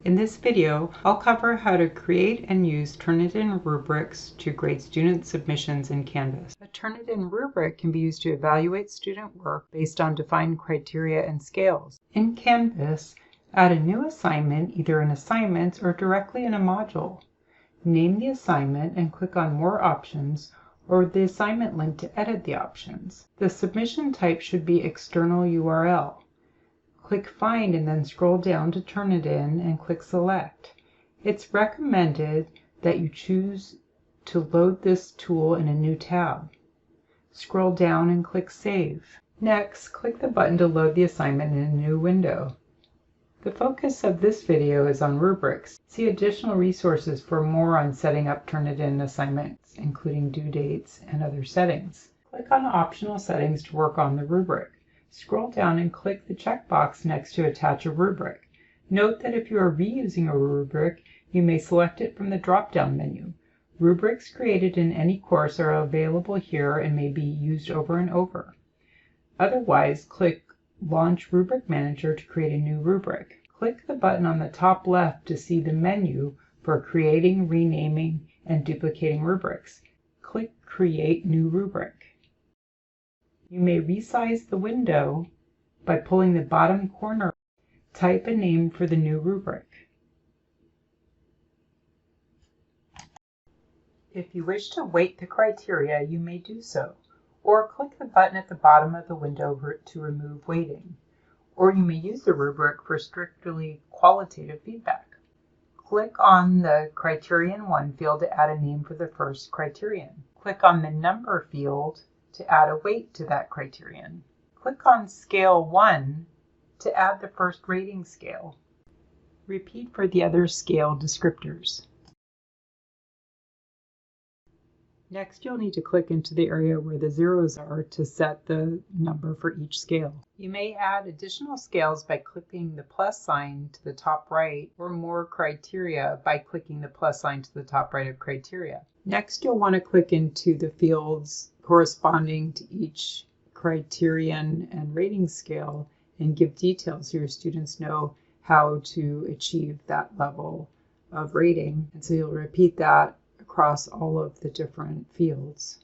In this video, I'll cover how to create and use Turnitin rubrics to grade student submissions in Canvas. A Turnitin rubric can be used to evaluate student work based on defined criteria and scales. In Canvas, add a new assignment either in Assignments or directly in a module. Name the assignment and click on More Options or the assignment link to edit the options. The submission type should be External URL. Click Find and then scroll down to Turnitin and click Select. It's recommended that you choose to load this tool in a new tab. Scroll down and click Save. Next, click the button to load the assignment in a new window. The focus of this video is on rubrics. See additional resources for more on setting up Turnitin assignments, including due dates and other settings. Click on Optional Settings to work on the rubric. Scroll down and click the checkbox next to Attach a Rubric. Note that if you are reusing a rubric, you may select it from the drop-down menu. Rubrics created in any course are available here and may be used over and over. Otherwise, click Launch Rubric Manager to create a new rubric. Click the button on the top left to see the menu for creating, renaming, and duplicating rubrics. Click Create New Rubric. You may resize the window by pulling the bottom corner. Type a name for the new rubric. If you wish to weight the criteria, you may do so, or click the button at the bottom of the window to remove weighting. Or you may use the rubric for strictly qualitative feedback. Click on the Criterion 1 field to add a name for the first criterion. Click on the Number field to add a weight to that criterion. Click on Scale 1 to add the first rating scale. Repeat for the other scale descriptors. Next, you'll need to click into the area where the zeros are to set the number for each scale. You may add additional scales by clicking the plus sign to the top right, or more criteria by clicking the plus sign to the top right of criteria. Next, you'll want to click into the fields corresponding to each criterion and rating scale and give details so your students know how to achieve that level of rating. And so you'll repeat that across all of the different fields.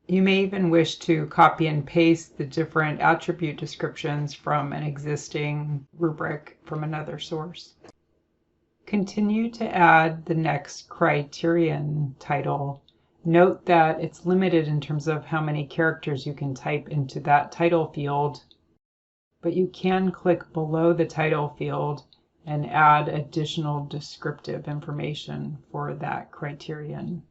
You may even wish to copy and paste the different attribute descriptions from an existing rubric from another source. Continue to add the next criterion title. Note that it's limited in terms of how many characters you can type into that title field, but you can click below the title field and add additional descriptive information for that criterion.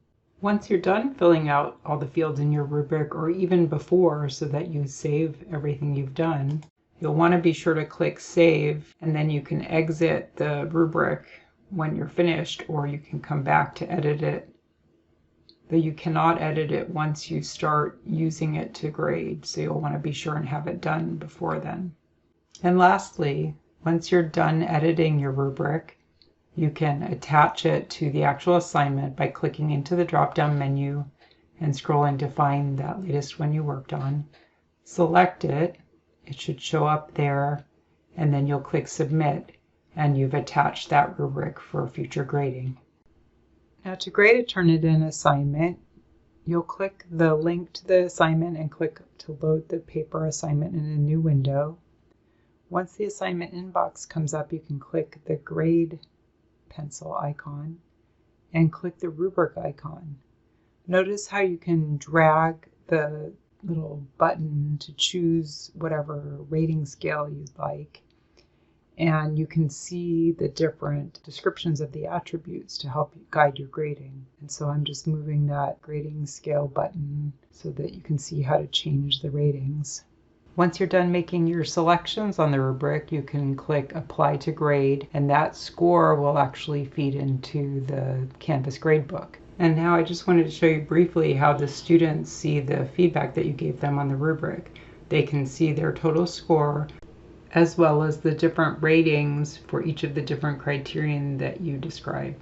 Once you're done filling out all the fields in your rubric, or even before so that you save everything you've done, you'll want to be sure to click Save, and then you can exit the rubric when you're finished, or you can come back to edit it. But you cannot edit it once you start using it to grade, so you'll want to be sure and have it done before then. And lastly, once you're done editing your rubric, you can attach it to the actual assignment by clicking into the drop-down menu and scrolling to find that latest one you worked on. Select it, it should show up there, and then you'll click Submit, and you've attached that rubric for future grading. Now, to grade a Turnitin assignment, you'll click the link to the assignment and click to load the paper assignment in a new window. Once the assignment inbox comes up, you can click the grade pencil icon and click the rubric icon. Notice how you can drag the little button to choose whatever rating scale you'd like, and you can see the different descriptions of the attributes to help you guide your grading. And so I'm just moving that grading scale button so that you can see how to change the ratings. Once you're done making your selections on the rubric, you can click Apply to Grade, and that score will actually feed into the Canvas gradebook. And now I just wanted to show you briefly how the students see the feedback that you gave them on the rubric. They can see their total score, as well as the different ratings for each of the different criterion that you describe.